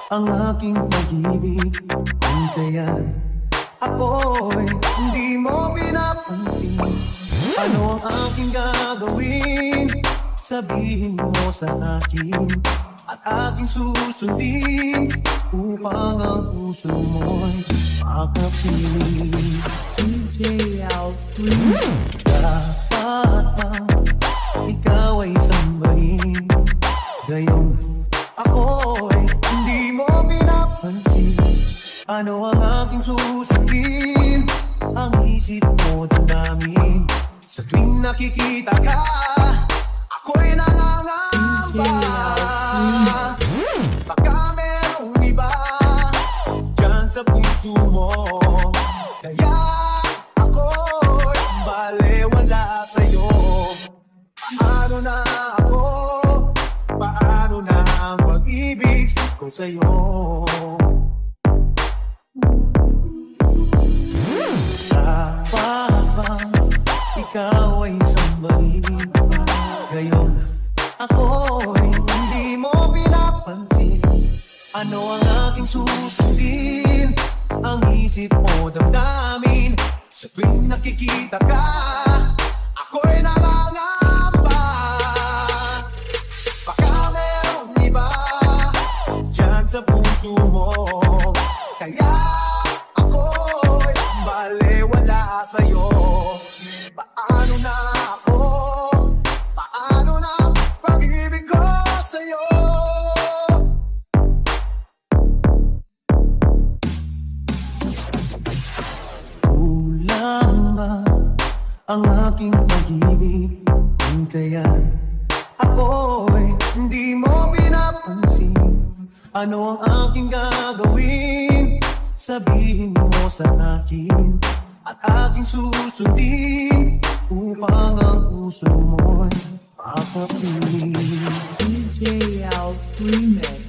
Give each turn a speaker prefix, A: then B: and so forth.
A: ang aking pag-ibig. Kung kaya't ako'y hindi mo pinapansin, ano ang aking gagawin? Sabihin mo sa akin at aking susundin, upang ang puso mo'y makapiling.
B: DJ Alfred.
A: Dapat bang ikaw ay sambahin, gayong ako'y hindi mo pinapansin, ano ang aking susundin? Ang isip mo damdamin, sa tuwing nakikita ka, ako'y nangangamba. Baka merong iba dyan sa puso mo, kaya ako'y balewala sa'yo. Paano na ako? Paano na ang pag-ibig ko sa'yo? Dapat bang ikaw ay sambahin, gayong ako'y hindi mo pinapansin, ano ang aking susundin? Ang isip mo damdamin, sa tuwing nakikita ka, ako'y nangangamba. Baka merong iba dyan sa puso mo, kaya ako'y balewala sa'yo. Paano na ako? Paano na ang pag-ibig ko sa'yo? Kulang ba ang aking pag-ibig? Kung kaya't ako'y hindi mo pinapansin, ano ang aking gagawin? Sabihin mo sa akin at aking susundin, upang ang puso mo'y makapiling.
B: DJ Alfred.